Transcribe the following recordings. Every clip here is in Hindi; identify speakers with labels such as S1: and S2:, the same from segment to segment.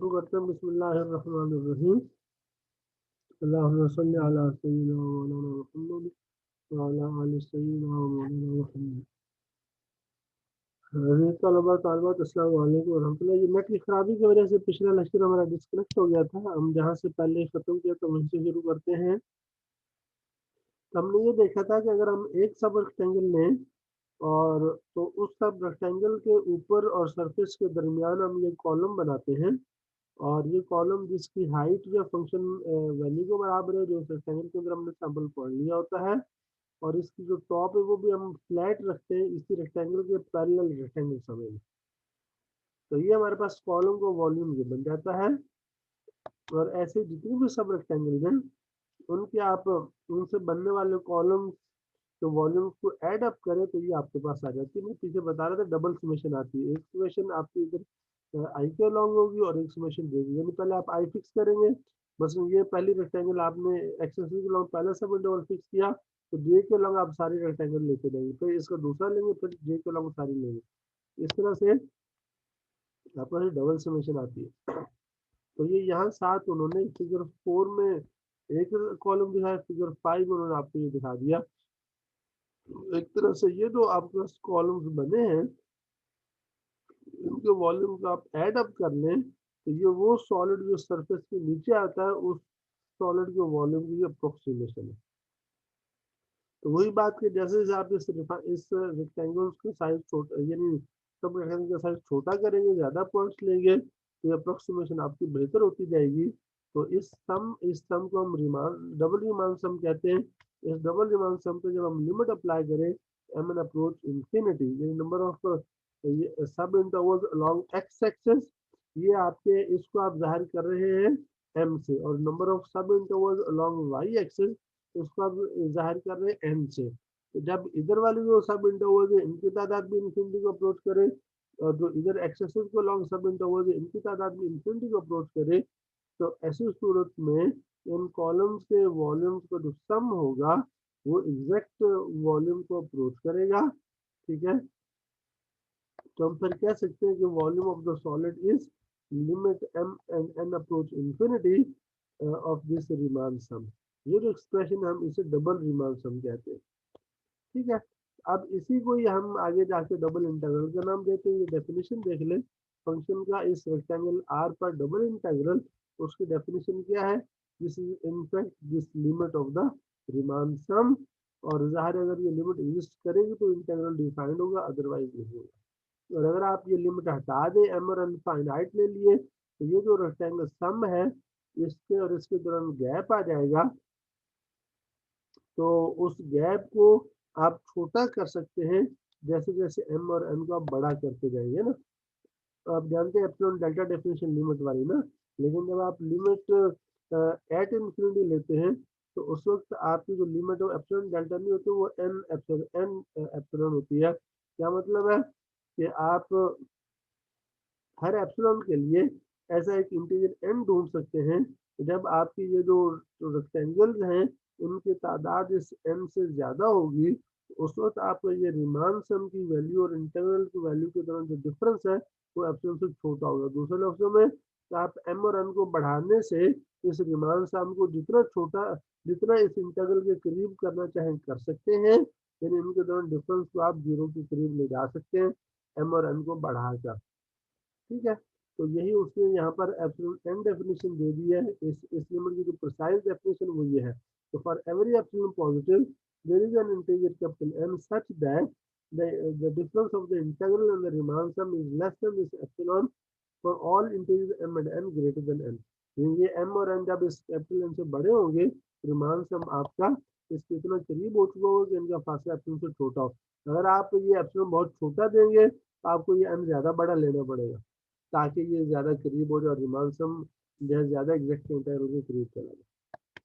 S1: शुरू करते हैं। बिस्मिल्लाहिर्रहमानिर्रहीम। अल्लाहुम्मा सल्लि अला सय्यिदिना व मौलाना मुहम्मद व अला आलि सय्यिदिना व मौलाना मुहम्मद। तलबा तालिबात अस्सलाम वालेकुम रहमतुल्लाह। ये नेट की खराबी की वजह से पिछला लेक्चर हमारा डिस्कनेक्ट हो गया था। हम जहाँ से पहले ख़त्म किया तो वहीं से शुरू करते हैं। तो हमने ये देखा था कि अगर हम एक सब रेक्टेंगल लें और तो उस सब रेक्टेंगल के ऊपर और सरफेस के दरमियान हम ये कॉलम बनाते हैं और ये कॉलम जिसकी हाइट या फंक्शन वैल्यू के बराबर है, जो रेक्टेंगल के अंदर हमने सैंपल पॉइंट लिया होता है, और इसकी जो टॉप है वो भी हम फ्लैट रखते हैं इसी रेक्टेंगल के पैरेलल रेक्टेंगल समय में। तो ये हमारे पास कॉलम का वॉल्यूम ये बन जाता है। और ऐसे जितनी भी सब रेक्टेंगल हैं उनके आप उनसे बनने वाले कॉलम तो वॉल्यूम को ऐड अप करें तो ये आपके पास आ जाती है। मैं पीछे बता रहा था डबल समेशन आती है। एक समेशन आपकी इधर आई के अलॉन्ग होगी और एक समेशन देगी, यानी पहले आप आई फिक्स करेंगे। बस ये पहली रेक्टेंगल आपने एक्सेस के अलॉन्ग पहले सब इंटरवल फिक्स किया तो जे के अलॉन्ग आप सारी रेक्टेंगल लेते जाएंगे, फिर इसका दूसरा लेंगे, फिर जे के अलॉन्ग सारी लेंगे। इस तरह से आपको डबल समेशन आती है। तो ये यहाँ साथ उन्होंने फिगर 4 में एक कॉलम दिखाया, फिगर 5 में उन्होंने आपको ये दिखा दिया। एक तरह से ये जो आपके पास कॉलम्स बने हैं इनके वॉल्यूम को आप ऐड अप कर लें तो ये वो सॉलिड जो सरफेस के नीचे आता है उस सॉलिड के वॉल्यूम की अप्रोक्सीमेशन है। तो वही बात कि जैसे जैसे आप इस रेक्टेंगल्स का साइज छोटा, यानी सब रेक्टेंगल का साइज छोटा करेंगे, ज़्यादा पॉइंट्स लेंगे तो ये अप्रोक्सीमेशन आपकी बेहतर होती जाएगी। तो इस सम को हम डबल रीमान सम कहते हैं। इस डबल रीमान सम पे जब हम लिमिट अप्लाई करें एम एन अप्रोच इंफिनिटी, यानी नंबर ऑफ सब इंटरवल्स अलोंग एक्स एक्सिस, ये आपके इसको आप जाहिर कर रहे हैं एम से, और नंबर ऑफ सब इंटरवल्स अलोंग वाई एक्सिस उसको आप जाहिर कर रहे हैं एन से। तो जब इधर वाली जो सब इंटरवल्स है इनकी तादाद भी इंफिनिटी को अप्रोच करे और जो इधर एक्सेसिव को लॉन्ग सब इंटरवल्स है इनकी तादाद भी इंफिनिटी को अप्रोच करे, तो ऐसी सूरत में इन कॉलम्स के वॉल्यूम्स का जो सम होगा वो एग्जैक्ट वॉल्यूम को अप्रोच करेगा। ठीक है, तो हम फिर कह सकते हैं कि volume of the solid is limit M and N approach infinity of this Riemann sum. ये जो एक्सप्रेशन है हम इसे डबल रीमान सम कहते हैं। ठीक है, अब इसी को ही हम आगे जाके डबल इंटीग्रल का नाम देते हैं। ये डेफिनेशन देख लें फंक्शन का, इस रेक्टेंगल आर पर डबल इंटीग्रल, उसकी डेफिनेशन क्या है? This is in fact this limit of the Riemann sum, और जाहिर अगर ये लिमिट एग्जिस्ट करेगी तो इंटीग्रल डिफाइंड होगा, अदरवाइज नहीं होगा। और अगर आप ये लिमिट हटा दें एम और एन फाइनाइट ले लिए तो ये जो रेक्टेंगल सम है इसके और इसके दौरान गैप आ जाएगा। तो उस गैप को आप छोटा कर सकते हैं जैसे जैसे एम और एन को आप बड़ा करते जाएंगे ना। तो आप जानते हैं एप्सिलॉन डेल्टा डेफिनेशन लिमिट वाली ना, लेकिन जब आप लिमिट एट इंफिनिटी लेते हैं तो उस वक्त आपकी जो लिमिट है एप्सिलॉन डेल्टा नहीं होती, वो एन एप्सिलॉन होती है। क्या मतलब है कि आप हर एप्सिलॉन के लिए ऐसा एक इंटीजर एन ढूंढ सकते हैं। जब आपकी ये जो रेक्टेंगल्स हैं उनकी तादाद इस एन से ज़्यादा होगी उस वक्त आपका ये रीमान सम की वैल्यू और इंटीग्रल की वैल्यू के दौरान जो डिफरेंस है वो एप्सिलॉन से छोटा होगा। दूसरे लफ्जों में तो आप एम और एन को बढ़ाने से इस रीमान सम को जितना इस इंटीग्रल के करीब करना चाहें कर सकते हैं, यानी इनके दौरान डिफरेंस को आप जीरो के करीब ले जा सकते हैं एम और एन को बढ़ाकर। ठीक है, तो यही उसने यहाँ पर एप्सिलॉन एन डेफिनेशन दे दी है। इस लिमिट की जो प्रिसाइज डेफिनेशन वो ये है। तो for every epsilon positive there is an integer capital N such that the difference of the integral and the Riemann sum is less than this epsilon for all integers m and n greater than n। ये m और n जब इस कैपिटल n से बड़े होंगे Riemann sum आपका इसके इतना करीब हो चुका होगा कि इनका फासला एप्सिलॉन से छोटा हो। अगर आप ये एप्सिलॉन बहुत छोटा देंगे तो आपको ये n ज़्यादा बड़ा लेना पड़ेगा ताकि ये ज़्यादा करीब हो जाए और रीमान सम जो है ज़्यादा एग्जैक्ट इंटीग्रल के करीब चला जाए।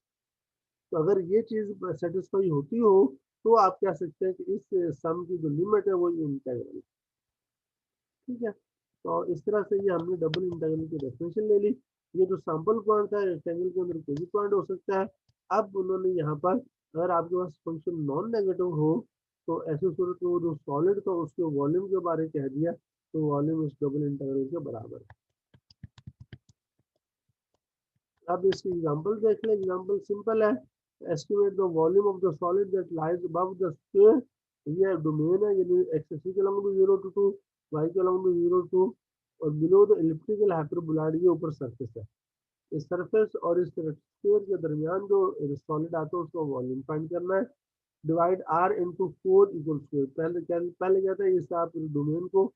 S1: तो अगर ये चीज़ सेटिस्फाई होती हो तो आप कह सकते हैं कि इस सम की जो लिमिट है वो इंटीग्रल है। ठीक है, तो इस तरह से ये हमने डबल इंटीग्रल की डेफिनेशन ले ली। ये जो सैंपल पॉइंट है रेक्टेंगल के अंदर कोई भी पॉइंट हो सकता है। अब उन्होंने यहाँ पर अगर आपके पास फंक्शन नॉन नेगेटिव हो तो ऐसी सूरत में वो जो सॉलिड था उसके वॉल्यूम के बारे कह दिया, तो वॉल्यूम इस डबल इंटीग्रल के बराबर है। अब इसकी एग्जांपल देख लें। एग्जांपल सिंपल है, estimate the volume of the solid that lies above the sphere. ये डोमेन है, यानी एक्स एक्सिस के अलॉन्ग 0 to 2, वाई के अलॉन्ग 0 to, और बिलो द एलिप्टिकल हाइपरबोलॉइड ये ऊपर सरफेस है। इस सरफेस और इस स्फीयर के दरमियान जो सॉलिड आता है उसका वॉल्यूम फाइंड करना है। Divide R into 4 equal square. पहले क्या था, इस आप डोमेन को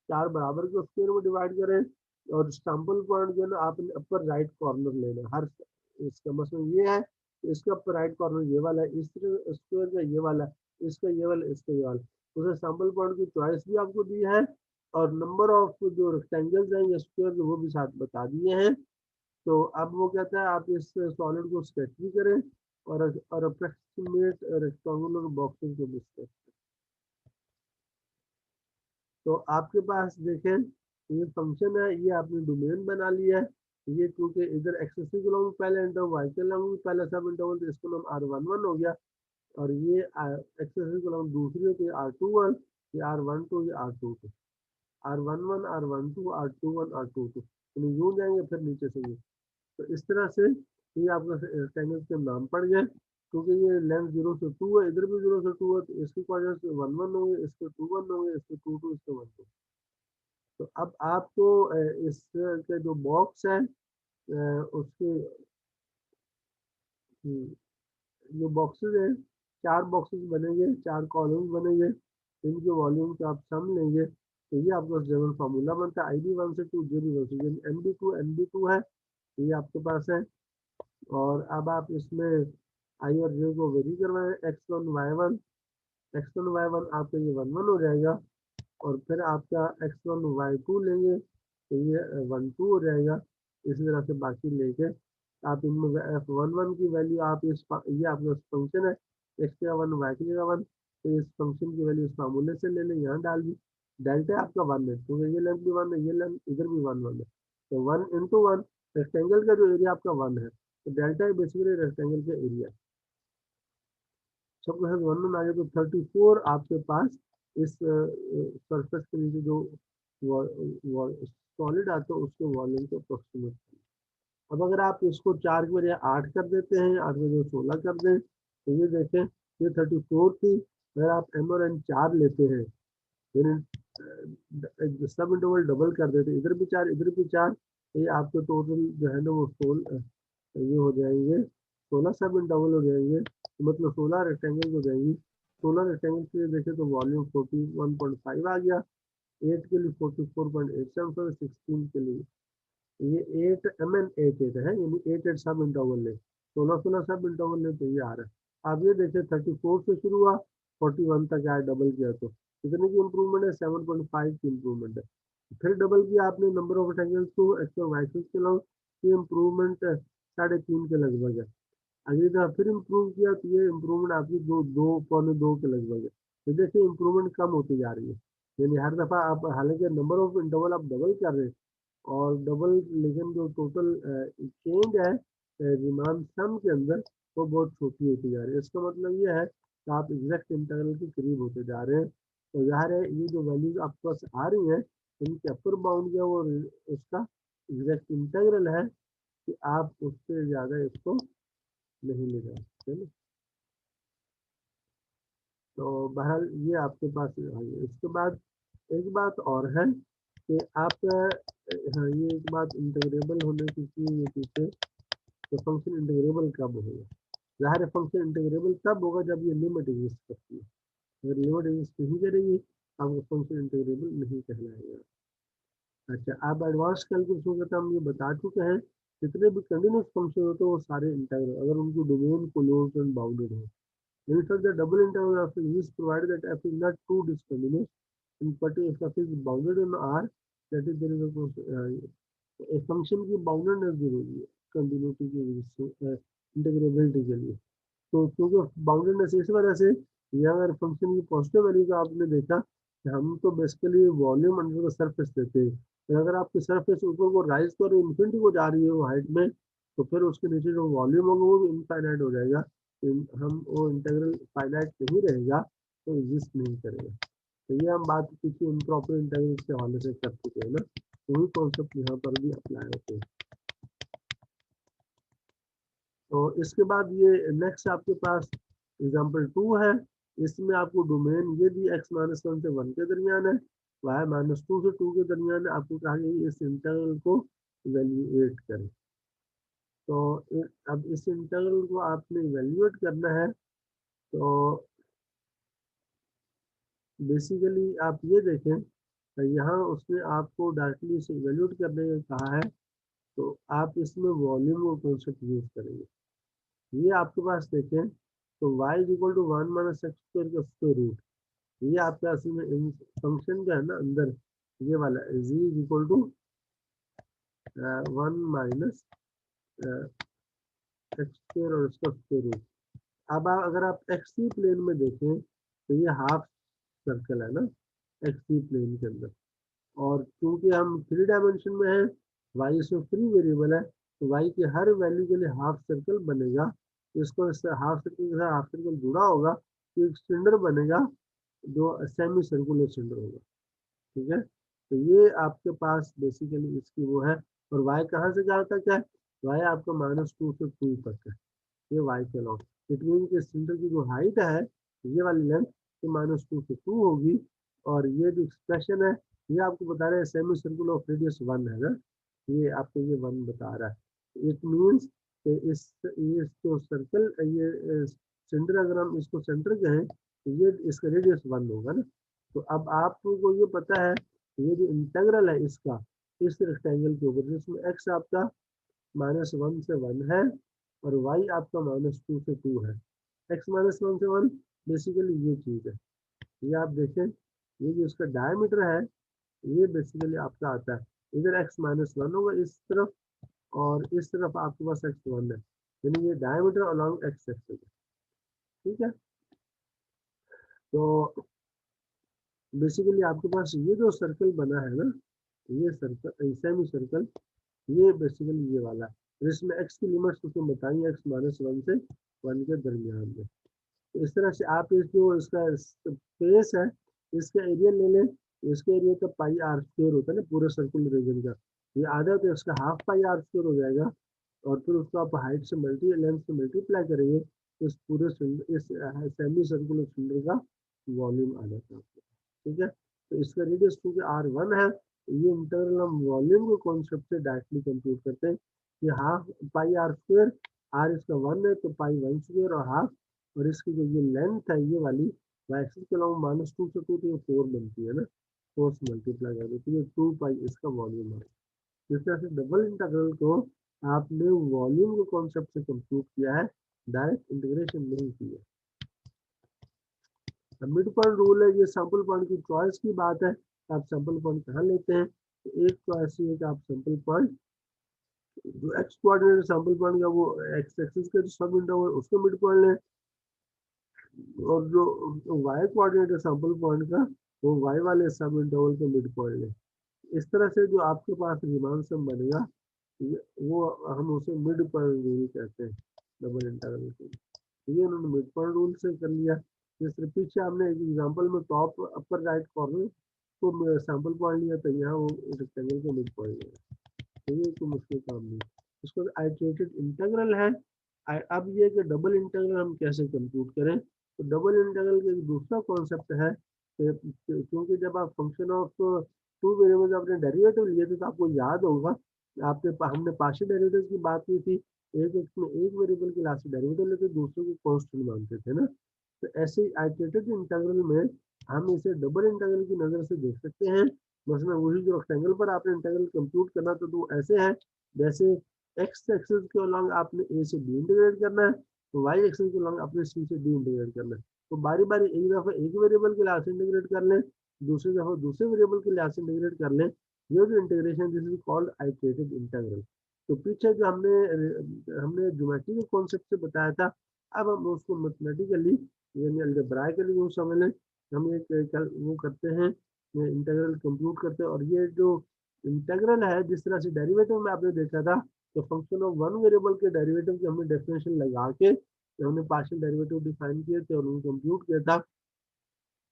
S1: 4 बराबर के स्क्वायर में डिवाइड करें, और सैंपल पॉइंट जो है ना आपने अपर राइट कॉर्नर लेना हर। इसका मतलब ये है कि इसका अपर राइट कॉर्नर ये वाला है, इस स्क्वायर का ये वाला, इसका ये वाला, इसका ये वाला। उसे सैंपल पॉइंट की चॉइस भी आपको दी है, और नंबर ऑफ जो रेक्टेंगल्स हैं या स्क्वायर वो भी साथ बता दिए हैं। तो अब वो कहता है आप इस सॉलिड को स्केच भी करें, और अप्रोक्सीमेट रेक्टेंगुलर बॉक्सेस को भी स्केच। तो आपके पास देखें ये फंक्शन है, ये आपने डोमेन बना लिया है। ये क्योंकि इधर एक्सेस के लॉन्ग पहले इंटरवल, वाई के लॉन्ग पहले सब इंटरवल, तो इसका नाम R11 हो गया। और ये एक्सेस के लॉन्ग दूसरी होती है R21, ये R12, ये R22, R11, R12, R21, R22, यानी यूं जाएंगे फिर नीचे से ये। तो इस तरह से ये आपका रेक्टेंगल के नाम पड़ गए, क्योंकि ये लेंथ 0 से 2 है, इधर भी 0 से 2 है, तो इसके क्वाड्रेंट्स 1 1 होंगे, इसके 2 1 होंगे, इसके 2 2, इसके 1 2। तो अब आपको इस के जो बॉक्स है उसके जो बॉक्सेस हैं, 4 बॉक्सेस बनेंगे, 4 कॉलम्स बनेंगे, इनके वॉल्यूम का आप सम लेंगे, तो ये आपका जनरल फार्मूला बनता है IB1 से 2 JB1 से, यानी MB2 है, ये आपके पास है। और अब आप इसमें आई और जे को वेरी करवाएं, x1 y1 आपका ये 1 1 हो जाएगा, और फिर आपका x1 y2 लेंगे तो ये 1 2 हो जाएगा। इसी तरह से बाकी लेके आप इनमें f11 की वैल्यू आप ये आपका फंक्शन है, x की 1 y की जगह 1, तो इस फंक्शन की वैल्यू इस फार्मूले से ले लें, यहाँ डाल दी। डेल्टा आपका 1 है, क्योंकि ये लेंथ भी 1 है, ये लेंथ इधर भी 1 1 है, तो 1 इंटू 1, रेक्टेंगल का जो एरिया आपका 1 है, तो डेल्टा बेसिकली रेक्टेंगल का एरिया। सब कुछ 1 में आ गया, तो 34 आपके पास इस सरफेस के नीचे जो सॉलिड आता है उसके वॉल्यूम को अप्रोक्सीमेट। अब अगर आप इसको 4 की बजाय 8 कर देते हैं, 8 की बजाय 16 कर दें, तो ये देखें ये 34 थी। अगर आप m और n 4 लेते हैं, यानी सब इंटरवल डबल कर देते, इधर भी 4 इधर भी 4, ये आपके टोटल जो है ना वो ये हो जाएंगे 16 सब इंटरवल हो जाएंगे, तो मतलब 16 रेक्टेंगल हो जाएंगी। 16 रेक्टेंगल के लिए देखें तो वॉल्यूम 41.5 आ गया, 8 के लिए 44.87, 16 के लिए ये 8 8 है, यानी 8 सब इंटरवल ले, 16 सब इंटरवल ले, तो ये आ रहा है। अब ये देखिए 34 से शुरू हुआ, 41 तक आया, डबल किया तो कितने की इम्प्रूवमेंट है, 7.5 की इम्प्रूवमेंट है। फिर डबल किया आपने नंबर ऑफ रेक्टेंगल्स को एक्स और वाई के अलावा, ये इम्प्रूवमेंट 3.5 के लगभग है। अगली दफा फिर इम्प्रूव किया तो ये इम्प्रूवमेंट आपकी 2.2 के लगभग है। तो देखिए इम्प्रूवमेंट कम होती जा रही है, यानी हर दफा आप, हालांकि नंबर ऑफ इंटरवल आप डबल कर रहे हैं, और डबल, लेकिन जो टोटल चेंज है रिमान सम के अंदर वो बहुत छोटी होती जा रही है। इसका मतलब ये है कि आप एग्जैक्ट इंटरवल के करीब होते जा रहे हैं। तो ज़ाहिर है ये जो वैल्यूज आपके पास आ रही हैं, इनके अपर बाउंड जो वो उसका एग्जैक्ट इंटरवल है, कि आप उससे ज़्यादा इसको नहीं ले जा सकते ना। तो बहरहाल ये आपके पास है। इसके बाद एक बात और है कि आप हाँ, ये एक बात इंटीग्रेबल होने की थी ये पीछे, तो फंक्शन इंटीग्रेबल कब होगा। ज़ाहिर है फंक्शन इंटीग्रेबल तब होगा जब ये लिमिट एग्जिस्ट करती है। अगर लिमिट एग्जिस्ट नहीं करेगी आपको फंक्शन इंटीग्रेबल नहीं कहलाएगा। अच्छा, आप एडवांस कैलकुलस हो गया, हम ये बता चुके हैं जितने भी कंटिन्यूस फंक्शन होते हैं वो सारे इंटीग्रल, अगर उनकी डोमेन क्लोज्ड एंड बाउंडेड हो। In fact, the double integral of is provided that f is not two discontinuous, in particular if f is bounded in R, that is there is a function की boundedness जरूरी है कंटिन्यूटी की वजह से इंटीग्रेबिलिटी के लिए। तो क्योंकि बाउंडेडनेस इस वजह से, यहाँ अगर फंक्शन की पॉजिटिव वैल्यू का आपने देखा कि हम तो basically volume under the surface देते हैं, और अगर आपकी सरफेस ऊपर को राइज कर इन्फिनिटी को जा रही है वो हाइट में, तो फिर उसके नीचे जो वॉल्यूम होगा वो भी इनफाइनाइट हो जाएगा। हम वो इंटीग्रल फाइनाइट नहीं रहेगा, तो एग्जिस्ट नहीं करेगा। तो ये हम बात किसी इम्प्रॉपर इंटीग्रल के हवाले से कर चुके हैं ना, वही कॉन्सेप्ट यहाँ पर भी अप्लाई होते हैं। इसके बाद ये नेक्स्ट आपके पास एग्जांपल 2 है। इसमें आपको डोमेन ये दी x-1 से 1 के दरमियान है, y-2 से 2 के दरमियान है। आपको कहा गया इस इंटरवल को इवेल्युएट करें। तो अब इस इंटरवल को आपने इवेल्युएट करना है। तो बेसिकली आप ये देखें, यहाँ उसने आपको डायरेक्टली इसे इवेल्युएट करने का कहा है, तो आप इसमें वॉल्यूम को कॉन्सेप्ट यूज करेंगे। ये आपके पास देखें तो y is equal to 1 minus x square का स्क्वायर रूट, ये आपके पास में फंक्शन का है ना अंदर, ये वाला z is equal to 1 minus x square और इसका स्क्वायर रूट। अब अगर आप एक्स प्लेन में देखें तो ये हाफ सर्कल है ना एक्स प्लेन के अंदर, और क्योंकि हम 3 डायमेंशन में हैं, y इसमें फ्री वेरिएबल है, तो y की हर वैल्यू के लिए हाफ सर्कल बनेगा। इसको हाफ सर्कल के साथ हाफ सर्कल जुड़ा होगा तो एक सिलेंडर बनेगा, जो सेमी सर्कुलर सिलेंडर होगा। ठीक है, तो ये आपके पास बेसिकली इसकी वो है। और y कहाँ से कहाँ तक है, y आपका -2 से 2 तक है, ये y के लॉन्ग। इट मीन कि सिलेंडर की जो हाइट है ये वाली लेंथ ये -2 से 2 होगी। और ये जो एक्सप्रेशन है ये आपको बता रहे हैं सेमी सर्कुलर ऑफ रेडियस 1 है ना, ये आपको ये 1 बता रहा है। इट मीन्स ये जो सर्कल ये सेंटर, अगर हम इसको सेंटर कहें तो ये इसका रेडियस 1 होगा ना। तो अब आपको ये पता है ये जो इंटेग्रल है इसका इस रेक्टेंगल के ऊपर, जिसमें x आपका -1 से 1 है और y आपका -2 से 2 है। x -1 से 1 बेसिकली ये चीज है, ये आप देखें, ये जो इसका डायमीटर है ये बेसिकली आपका आता है, इधर x -1 होगा इस तरफ और इस तरफ आपके पास x1 है, यानी ये डायमीटर अलॉन्ग x एक्सिस है। ठीक है, तो बेसिकली आपके पास ये जो सर्कल बना है ना, ये सर्कल सेमी सर्कल, ये बेसिकली ये वाला है जिसमें x की लिमिट्स उसने बताई x -1 से 1 के दरमियान में। तो इस तरह से आप इस जो इसका स्पेस है इसका एरिया ले लें, इसके एरिया का पाई आर स्क्वायर होता है ना पूरे सर्कुलर रीजन का, ये आधा तो इसका हाफ पाई आर स्क्वायर हो जाएगा, और फिर उसको आप हाइट से लेंथ से मल्टीप्लाई करेंगे तो इस पूरे इस सेमी सर्कुलर सिलेंडर का वॉल्यूम आ जाता है। ठीक है, तो इसका रेडियस क्योंकि r1 है, ये इंटरवल हम वॉल्यूम के कॉन्सेप्ट से डायरेक्टली कंप्यूट करते हैं कि half pi R square, R इसका 1 है तो पाई 1 स्क्वायर और हाफ, और इसकी जो ये लेंथ है ये वाली एक्सिस के अलावा -2 से 2 तो 4 बनती है ना, 4 से मल्टीप्लाई कर देती है 2 पाई इसका वॉल्यूम है। इस तरह से डबल इंटीग्रल को आपने वॉल्यूम के कॉन्सेप्ट से कंप्यूट किया है, डायरेक्ट इंटीग्रेशन नहीं की है। मिड पॉइंट रूल है, ये सैंपल पॉइंट की चॉइस की बात है, आप सैंपल पॉइंट कहाँ लेते हैं। तो एक तो ऐसी है कि आप सैंपल पॉइंट जो एक्स कोऑर्डिनेट सैंपल पॉइंट का वो एक्स एक्सिस का जो सब इंटरवल है उसका मिड पॉइंट लें, और जो वाई कोऑर्डिनेट है सैंपल पॉइंट का वो वाई वाले सब इंटरवल का मिड पॉइंट लें। इस तरह से जो आपके पास रीमान सम बनेगा वो हम उसे मिड पॉइंट रूल कहते हैं डबल इंटीग्रल के। ये उन्होंने मिड पॉइंट रूल से कर लिया। जैसे पीछे हमने एक एग्जांपल में टॉप अपर राइट कॉर्नर को सैंपल पॉइंट लिया, तो यहाँ वो रेक्टेंगल को मिड पॉइंट लिया, तो ये कोई मुश्किल काम नहीं। इसको आइटरेटेड इंटीग्रल है। अब ये कि डबल इंटीग्रल हम कैसे कंप्यूट करें, तो डबल इंटीग्रल का एक दूसरा कॉन्सेप्ट है क्योंकि जब आप फंक्शन ऑफ टू वेरिएबल्स आपने डेरिवेटिव लिए थे तो आपको याद होगा आपने हमने पार्शियल डेरिवेटिव की बात की थी, एक में एक वेरिएबल के लास्ट डेरिवेटिव लेते दूसरे को कांस्टेंट मानते थे ना। तो ऐसे आइटरेटेड इंटीग्रल में हम इसे डबल इंटीग्रल की नज़र से देख सकते हैं। मसलन वही जो रेक्टेंगल पर आपने इंटीग्रल कंप्यूट करना तो ऐसे है, जैसे एक्स एक्सिस के अलॉन्ग आपने ए से बी इंटीग्रेट करना है, तो वाई एक्सिस के अलॉन्ग आपने सी से डी इंटीग्रेट करना है। तो बारी बारी एक दफ़ा एक वेरिएबल के लिहाज से इंटीग्रेट कर लें, दूसरी दफ़ा दूसरे वेरिएबल के लिहाज से इंटीग्रेट कर लें, ये जो integration this is called iterated integral. तो पीछे जो हमने ज्योमेट्री के कॉन्सेप्ट से बताया था, अब हम उसको मैथमेटिकली यानी अलजेब्राइकली वो समझ लें। हम एक वो करते हैं इंटीग्रल कंप्यूट करते हैं, और ये जो इंटीग्रल है जिस तरह से डेरिवेटिव में आपने देखा था, तो फंक्शन ऑफ वन वेरिएबल के डेरिवेटिव के हमने डेफिनेशन लगा के हमने पार्शियल डेरिवेटिव डिफाइन किए थे और उनको कंप्यूट किया था।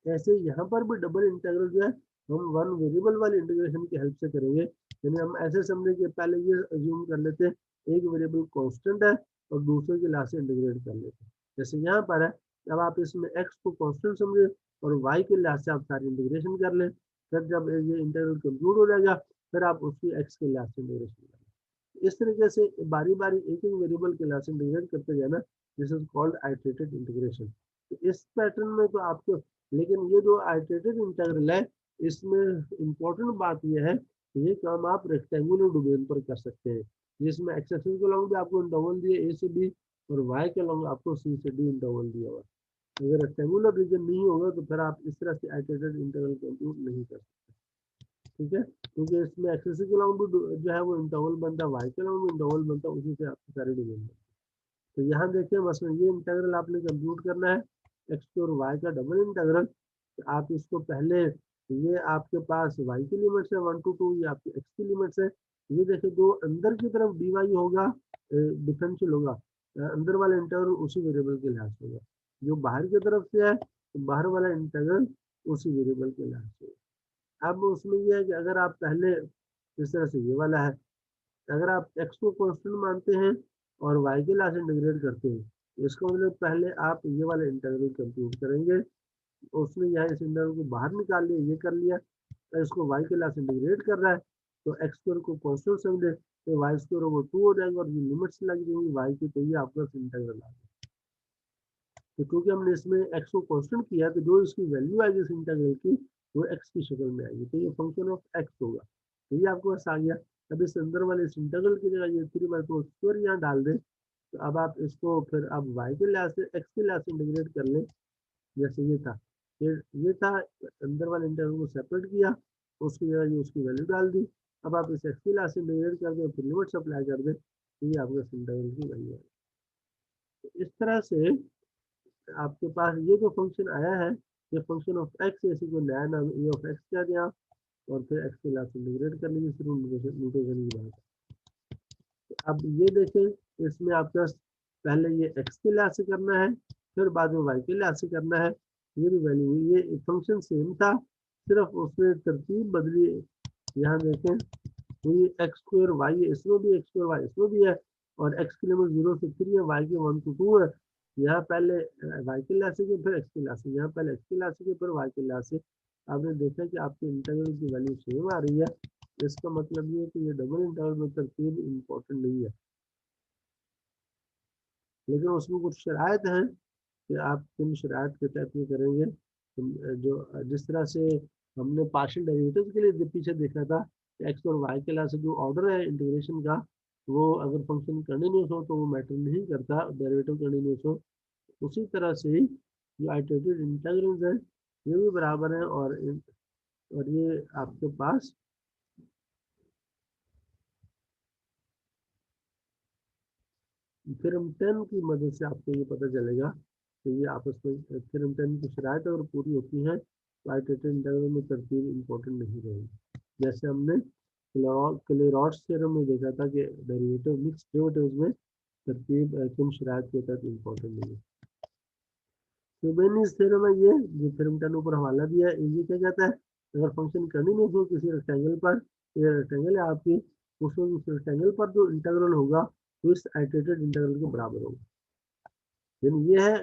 S1: ऐसे यहाँ पर भी डबल इंटीग्रल जो है हम वन वेरिएबल वाली इंटीग्रेशन की हेल्प से करेंगे। यानी हम ऐसे समझे कि पहले ये अज्यूम कर लेते हैं एक वेरिएबल कांस्टेंट है और दूसरे के लिहाज से इंटीग्रेट कर लेते हैं। जैसे यहाँ पर है, अब आप इसमें x को कांस्टेंट समझे और y के लिहाज से आप सारी इंटीग्रेशन कर लें। फिर जब ये इंटीग्रल कंप्लीट हो जाएगा, फिर आप उसकी x के लिहाज से इंटीग्रेशन कर लें। इस तरीके से बारी बारी एक एक वेरिएबल के लिहाज से इंटीग्रेट करते जाना, दिस इज कॉल्ड आइटरेटेड इंटीग्रेशन। तो इस पैटर्न में तो आपको, लेकिन ये जो आइटरेटेड इंटीग्रल है, इसमें इम्पोर्टेंट बात यह है कि ये काम आप रेक्टेंगुलर डोमेन पर कर सकते हैं, जिसमें एक्स एक्सिस के लॉन्ग भी आपको इंटरवल दिए ए से बी और वाई के लॉन्ग आपको सी से डी इंटरवल दिया हुआ। अगर रेक्टेंगुलर रीजन नहीं होगा तो फिर आप इस तरह से आइटरेटेड इंटरवल कंप्यूट नहीं कर सकते। ठीक है, क्योंकि इसमें एक्सेस के लॉन्ग भी जो है वो इंटरवल बनता है, वाई के लॉन्ग भी इंटरवल बनता है, उसी से आपकी सारी डोमेन बनती है। तो यहाँ देखिए मसलन ये इंटरवल आपने कंप्यूट करना है, एक्स और वाई का डबल इंटरवल। तो आप इसको पहले, ये आपके पास y की लिमिट्स है 1 to 2, ये आपकी x की लिमिट्स है। ये देखिए दो अंदर की तरफ dy होगा, डिफरेंशियल होगा, अंदर वाला इंटीग्रल उसी वेरिएबल के लिहाज से होगा। जो बाहर की तरफ से है तो बाहर वाला इंटीग्रल उसी वेरिएबल के लिहाज से होगा। अब उसमें ये है कि अगर आप पहले इस तरह से ये वाला है, अगर आप x को कांस्टेंट मानते हैं और y के लिहाज से इंटीग्रेट करते हैं, तो इसका मतलब पहले आप ये वाला इंटीग्रल कंप्यूट करेंगे। उसने यहाँ इस इंटीग्रल को बाहर निकाल लिया, ये कर लिया, तो इसको y के लाश इंटीग्रेट कर रहा है, तो एक्स स्क्वायर को कांस्टेंट समझे तो वाई स्क्वायर वो 2 हो जाएगा और ये लिमिट्स लग जाएंगी y की, तो ये आपका इंटीग्रल आ गया। तो क्योंकि हमने इसमें x को कांस्टेंट किया, तो जो इसकी वैल्यू आएगी इस इंटीग्रल की, वो x की शक्ल में आएगी, तो ये फंक्शन ऑफ x होगा। तो ये आपको बस आ गया। अब इस अंदर वाले इस इंटीग्रल की जगह ये 3/4 यहाँ डाल दें, तो अब आप इसको फिर अब y के लिहाज से x के लिहाज से इंटीग्रेट कर लें। जैसे ये था, फिर ये था, अंदर वाले इंटीग्रल को सेपरेट किया, उसकी जगह ये उसकी वैल्यू डाल दी। अब आप इस एक्स की लाश से इंटीग्रेट कर दें, फिर लिमिट्स अप्लाई कर दें, तो ये आपका इंटीग्रल की वैल्यू है। तो इस तरह से आपके पास ये जो फंक्शन आया है, ये फंक्शन ऑफ एक्स, इसी को नया नाम ए ऑफ एक्स क्या दिया, और फिर एक्स की लाश इंटीग्रेट कर लीजिए, सिर्फ नोटेशन की बात। अब ये देखें, इसमें आपका पहले ये एक्स के लिहाज से करना है, फिर बाद में वाई के लिहाज से करना है। ये भी वैल्यू, ये फंक्शन सेम था, सिर्फ उसमें तरतीब बदली। यहाँ देखें, तो ये एक्स स्क्वायर वाई है, इसमें भी एक्स स्क्वायर वाई इसमें भी है, और एक्स की लिमिट 0 से 3 है, वाई की 1 to 2 है। यहाँ पहले वाई के लिहाज से किया, फिर एक्स के लिहाज से, यहाँ पहले एक्स के लिहाज से किया, फिर वाई के लिहाज से। आपने देखा कि आपके इंटीग्रल की वैल्यू सेम आ रही है। इसका मतलब ये है कि ये डबल इंटीग्रल में तरतीब इम्पोर्टेंट नहीं है, लेकिन उसमें कुछ शराइत हैं कि आप किन शराइत के तहत ये करेंगे। जो जिस तरह से हमने पार्शियल डेरिवेटिव्स के लिए पीछे देखा था, एक्स और वाई के लिहाज से जो ऑर्डर है इंटीग्रेशन का, वो अगर फंक्शन कंटिन्यूस हो तो वो मैटर नहीं करता, डेरिवेटिव कंटिन्यूस हो। उसी तरह से ही जो आइटरेटेड इंटीग्रल्स हैं, ये भी बराबर हैं, और ये आपके पास थ्योरम 10 की मदद से आपको ये पता चलेगा कि ये आपस में थ्योरम 10 की शराइत अगर पूरी होती है तो आइटरेटेड इंटीग्रल में तरतीब इम्पोर्टेंट नहीं रहेगी। जैसे हमने क्लेरॉट्स थ्योरम में देखा था कि डेरिवेटिव मिक्स डेरिवेटिव्स में तरतीब किन शराइत के तहत इम्पोर्टेंट नहीं है। फ्यूबेनिस थ्योरम है ये, जो थ्योरम 10 ऊपर हवाला दिया है। ये क्या कहता है, अगर फंक्शन कंटिन्यूस हो किसी रेक्टेंगल पर, ये रेक्टेंगल है आपकी, उसमें उस रेक्टेंगल पर जो इंटीग्रल होगा वो इस आइटरेटेड इंटीग्रल के बराबर होगा। यानी ये है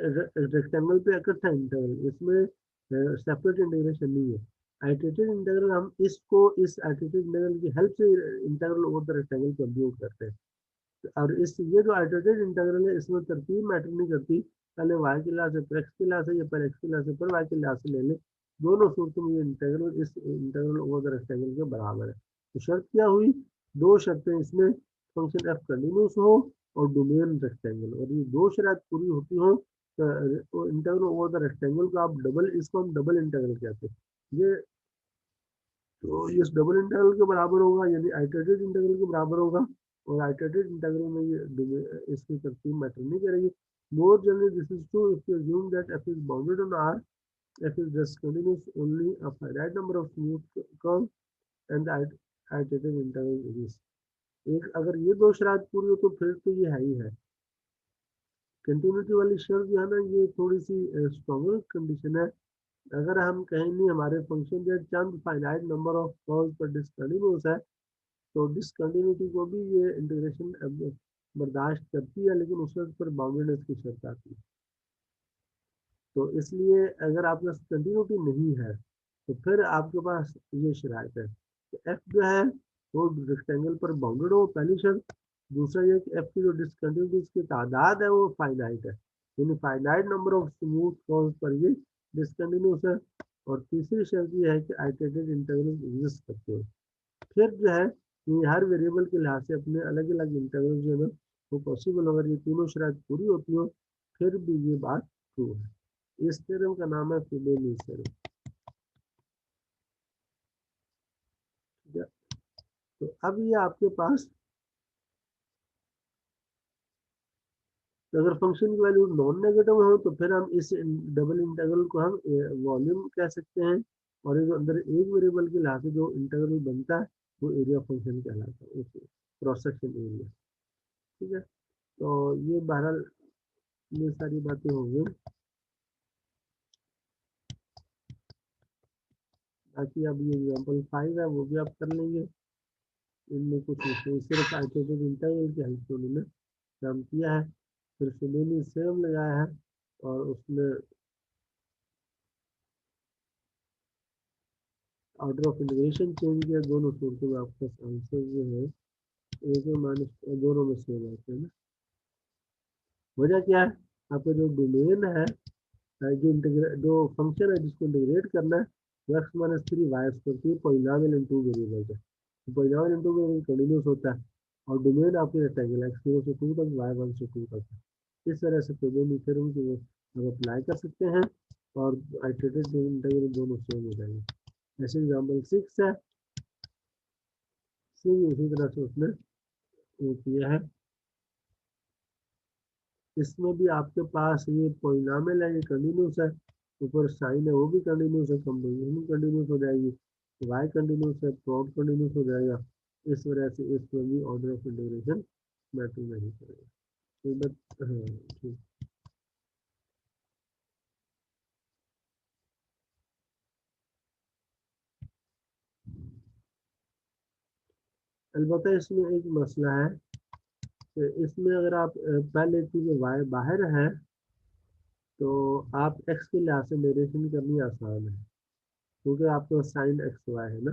S1: रेक्टेंगल पे इकट्ठा इंटीग्रल, इसमें सेपरेट इंटीग्रेशन नहीं है। आइटरेटेड इंटीग्रल हम इसको इस आइटरेटेड इंटीग्रल की हेल्प से integral over the rectangle compute करते हैं। और इस ये जो आइटरेटेड इंटीग्रल है, इसमें तरतीब मैटर नहीं करती, पहले वाई के लिहाज से फिर एक्स के लिहाज से, या पहले एक्स के लिहाज से फिर वाई के लिहाज से ले ले, दोनों सूरतों में ये इंटीग्रल इस इंटीग्रल ओवर द रेक्टेंगल के बराबर है। तो शर्त क्या हुई, दो शर्तें इसमें, फंक्शन एफ कंटिन्यूस हो और डोमेन रेक्टेंगल, और ये दो शर्त पूरी होती हो तो इंटीग्रल ओवर द रेक्टेंगल का आप डबल, इसको हम डबल इंटीग्रल कहते हैं। ये तो ये डबल इंटीग्रल के बराबर होगा, यानी आइटरेटेड इंटीग्रल के बराबर होगा, और आइटरेटेड इंटीग्रल में ये इसकी तरतीब मैटर नहीं करेगी। More generally this is true if you assume that f is bounded on R, f is just continuous only a finite number of smooth curves and the iterated integral exists। एक अगर ये दो शर्त पूरी हो तो फिर तो ये है ही है। कंटिन्यूटी वाली शर्त जो है ना, ये थोड़ी सी स्ट्रॉन्गर कंडीशन है। अगर हम कहें नहीं हमारे फंक्शन जो चंद फाइनाइट नंबर ऑफ कर्व्स पर डिसकंटिन्यूअस है, तो डिसकंटिन्यूटी को भी ये इंटीग्रेशन बर्दाश्त करती है, लेकिन उस वक्त पर बाउंडेडनेस की शर्त आती है। तो इसलिए अगर आपके पास कंटिन्यूटी नहीं है तो फिर आपके पास ये शराइत है कि एफ जो है वो रेक्टेंगल पर बाउंडेड हो, पहली शर्त। दूसरा ये कि एफ की जो डिसकंटिन्यूटीज की तादाद है वो फाइनाइट है, यानी finite number of smooth curves पर ये डिसकंटिन्यूस है। और तीसरी शर्त ये है कि आइटरेटेड इंटीग्रल एग्जिस्ट करते हैं। फिर जो है ये हर वेरिएबल के लिहाज से अपने अलग अलग इंटीग्रल जो है ना वो पॉसिबल, अगर ये तीनों शर्त पूरी होती हो फिर भी ये बात ट्रू है। इस थ्योरम का नाम है फ्यूरियस थ्योरम। ठीक है, तो अब ये आपके पास, तो अगर फंक्शन की वैल्यू नॉन नेगेटिव हो तो फिर हम इस डबल इंटीग्रल को हम वॉल्यूम कह सकते हैं, और ये जो अंदर एक वेरिएबल के लिहाज से जो इंटीग्रल बनता है वो एरिया फंक्शन कहलाता है, क्रॉस सेक्शन एरिया। ठीक है, तो ये बहरहाल ये सारी बातें हो गई। बाकी अब ये एग्जाम्पल 5 है वो भी आप कर लेंगे। इनमें कुछ नहीं, सिर्फ आइटरेटेड इंटीग्रल की हेल्प से उन्होंने काम किया है, फिर फिनोली सेम लगाया है और उसमें ऑर्डर ऑफ इंटीग्रेशन चेंज किया। दोनों सूरतों में आपका आंसर जो है एक में माइनस दोनों में सेम आते हैं ना। वजह क्या है, आपका जो डोमेन है, जो इंटीग्रेट जो फंक्शन है जिसको इंटीग्रेट करना है वो x minus three y square की पॉलिनॉमियल इन टू वेरिएबल्स है। तो polynomial in two variable continuous होता है और डोमेन आपके रेक्टेंगल एक्स 0 से 2 तक, वाई 1 से 2 तक है। इस तरह से प्रोबेबिलिटी थ्योरम को हम अप्लाई कर सकते हैं और आइटरेटेड इंटीग्रल दोनों सेम हो जाएंगे। ऐसे एग्जाम्पल 6 है, सेम उसी तरह से उसने वो किया है। इसमें भी आपके पास ये पॉलिनॉमियल है, ये कंटिन्यूस है, ऊपर साइन है वो भी कंटिन्यूस है, कंपोजिशन भी कंटिन्यूस हो जाएगी, वाई कंटिन्यूस है, प्लॉट कंटिन्यूस हो जाएगा। इस वजह से इसमें भी ऑर्डर ऑफ इंटीग्रेशन मैटर नहीं करेगा। तो बस हाँ ठीक। अलबत्ता इसमें एक मसला है कि इसमें अगर आप पहले चीज़ें वाई बाहर है तो आप एक्स के लिहाज से नरेशन करनी आसान है, क्योंकि आपके पास साइन एक्स वाई है ना।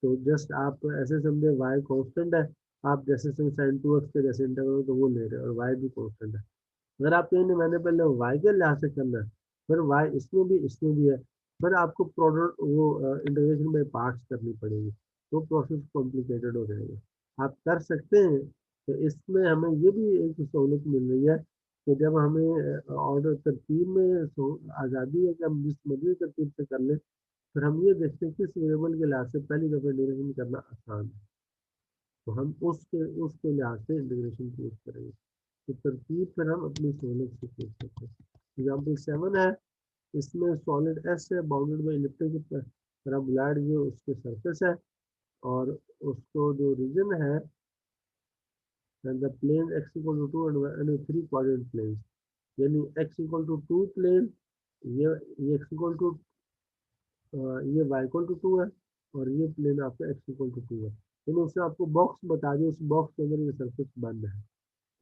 S1: तो जस्ट आप ऐसे समझे वाई कांस्टेंट है, आप जैसे साइन टू एक्स के जैसे इंटरवल तो वो ले रहे हैं और वाई भी कांस्टेंट है। अगर आप कहेंगे मैंने पहले वाई के लिहाज से करना है, फिर वाई इसमें भी है, फिर आपको प्रोडक्ट वो इंटीग्रेशन बाय पार्ट्स करनी पड़ेगी, तो प्रोसेस कॉम्प्लिकेटेड हो जाएगा। आप कर सकते हैं, तो इसमें हमें ये भी एक सहूलत मिल रही है कि जब हमें ऑर्डर तरतीब में आज़ादी है कि हम जिस मर्जी तरतीब से कर लें, फिर हम ये देखते हैं किस वेरिएबल के लिहाज से पहली दफ़ा इंटीग्रेशन करना आसान है, तो हम उसके लिहाज से इंटीग्रेशन चूज करेंगे। तो तरतीब फिर हम अपनी सहूलत से चूज करते हैं। एग्जाम्पल 7 है, इसमें सॉलिड एस है बाउंडेड बाई इलिप्टिक पैराबोलॉइड जो उसके सरफेस है, और उसको जो रीजन है the plane x equal to 2 and 3 quadrant plane, यानी एक्स इक्वल टू 2 प्लेन, ये एक्स इक्वल टू ये वाई इक्वल टू 2 है, और ये प्लेन आपका एक्स इक्वल टू 2 है। लेकिन उसने आपको बॉक्स बता दिया, उस बॉक्स के अंदर ये सरफेस बंद है,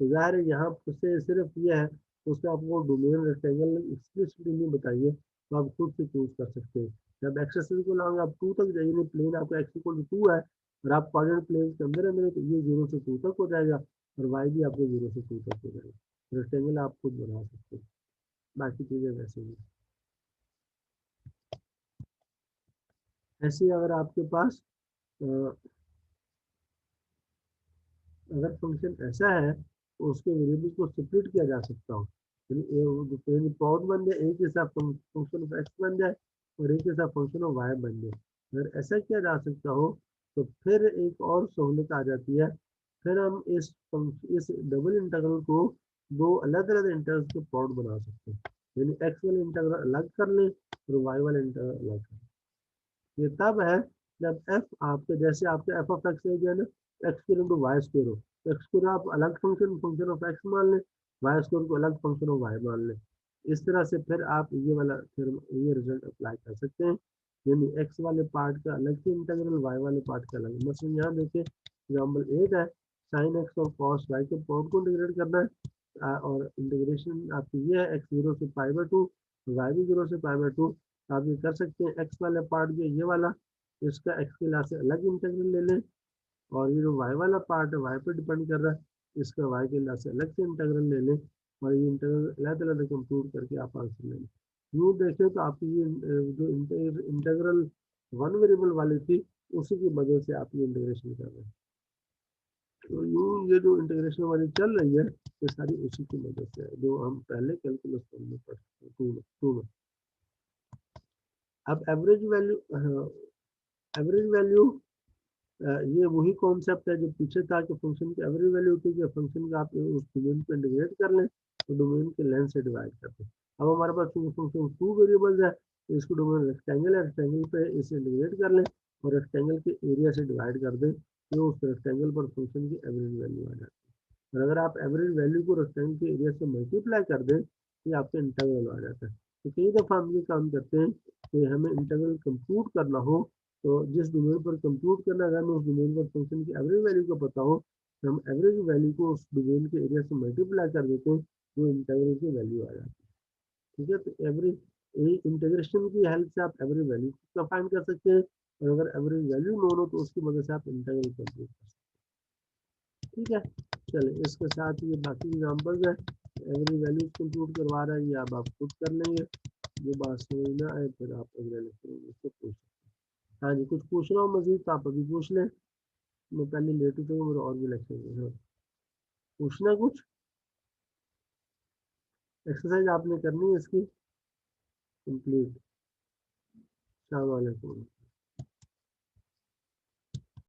S1: तो ज़ाहिर है यहाँ से सिर्फ ये है, उसने आपको डोमेन रेक्टेंगल एक्सप्लिसिटली नहीं बताइए, तो आप खुद से चूज कर सकते हैं। जब एक्सेसरी को लाओगे आप 2 तक जाइए, प्लेन आपका एक्स इक्वल टू 2 है और आप क्वाड्रेंट प्लेन के अंदर अंदर तो ये 0 से 2 तक हो जाएगा, और वाई भी आपको 0 से 2 तक हो जाएगा। रेक्टेंगल आप खुद बना सकते हैं, बाकी चीज़ें वैसे ही। ऐसे ही अगर आपके पास अ, अगर फंक्शन ऐसा है तो उसके वेरिएबल को स्प्लिट किया जा सकता हो, यानी प्लॉट बन जाए एक के साथ फंक्शन ऑफ एक्स बन जाए और एक के साथ फंक्शन ऑफ वाई बन जाए। अगर ऐसा किया जा सकता हो तो फिर एक और सहूलियत आ जाती है, फिर हम इस डबल इंटीग्रल को दो अलग अलग इंटीग्रल्स के प्लॉट बना सकते हैं, यानी एक्स वाले इंटीग्रल अलग कर लें और वाई वाले इंटीग्रल अलग कर लें। ये तब है जब एफ आपके जैसे आपके एफ ऑफ एक्स है ना, x square into y square हो, तो एक्स स्क्वायर आप अलग फंक्शन फंक्शन ऑफ एक्स मान लें, वाई स्क्वायर को अलग फंक्शन ऑफ वाई मान लें। इस तरह से फिर आप ये वाला फिर ये रिजल्ट अप्लाई कर सकते हैं, यानी एक्स वाले पार्ट का अलग से इंटीग्रल, वाई वाले पार्ट का अलग। मसलन यहाँ देखिए एग्जाम्पल 8 है, साइन एक्स और कॉस वाई के पार्ट को इंटीग्रेट करना है। और इंटीग्रेशन आपकी ये है एक्स 0 से पाई बाई 2, वाई भी 0 से पाई बाई 2। आप ये कर सकते हैं एक्स वाला पार्ट जो ये वाला, इसका एक्स के लास्ट से अलग इंटीग्रल ले लें, और ये जो वाई वाला पार्ट है वाई पे डिपेंड कर रहा है, इसका वाई के लास्ट से अलग से इंटीग्रल ले लें, और ये इंटीग्रल अलग अलग कंप्यूट करके आप आंसर ले लें। यूँ देखें तो आपकी ये जो इंटीग्रल वन वेरिएबल वाली थी उसी की वजह से आप ये इंटीग्रेशन कर रहे हैं। तो यूँ ये जो इंटीग्रेशन वाली चल रही है ये सारी उसी की वजह से है, जो हम पहले कैलकुलस में पढ़ते हैं टू में। अब एवरेज वैल्यू ये वही कॉन्सेप्ट है जो पीछे था कि फंक्शन की एवरेज वैल्यू होती है, फंक्शन का आप उस डोमेन को इंटीग्रेट कर लें तो डोमेन के लेंथ से डिवाइड कर दें। अब हमारे पास फंक्शन टू वेरिएबल्स है, तो इसको डोमेन रेक्टेंगल है, रेक्टेंगल पे इसे इंटीग्रेट कर लें और रेक्टेंगल के एरिया से डिवाइड कर दें, तो उस रेक्टेंगल पर फंक्शन की एवरेज वैल्यू आ जाती है। और अगर आप एवरेज वैल्यू को रेक्टेंगल के एरिया से मल्टीप्लाई कर दें तो ये आपका इंटीग्रल आ जाता है। तो कई दफ़ा हम ये काम करते हैं कि हमें इंटीग्रल कंप्यूट करना हो, तो जिस डोमेन पर कंप्यूट करना है हमें उस डोमेन पर फंक्शन की एवरेज वैल्यू का पता हो, तो हम एवरेज वैल्यू को उस डोमेन के एरिया से मल्टीप्लाई कर देते हैं, जो इंटीग्रल की वैल्यू आ जाती है। ठीक है, तो एवरेज इंटीग्रेशन की हेल्प से आप एवरेज वैल्यू का फाइंड कर सकते हैं, और अगर एवरेज वैल्यू नोन हो तो उसकी मदद से आप इंटीग्रल कंप्यूट कर सकते हैं। ठीक है, चलिए इसके साथ ये बाकी एग्जाम्पल्स है, एवरेज वैल्यूज कंप्यूट करवा रहा है, ये आप खुद कर लेंगे। जो बात समझ ना आए फिर आप अगले लेक्चर में मुझसे पूछ सकते हैं। हाँ जी, कुछ पूछना हो मजीद तो आप अभी पूछ लें, मैं पहले लेट उठूँगा, मेरा और भी लेक्चर है। हाँ, पूछना है कुछ, एक्सरसाइज आपने करनी है इसकी कंप्लीट। अस्सलाम वालेकुम।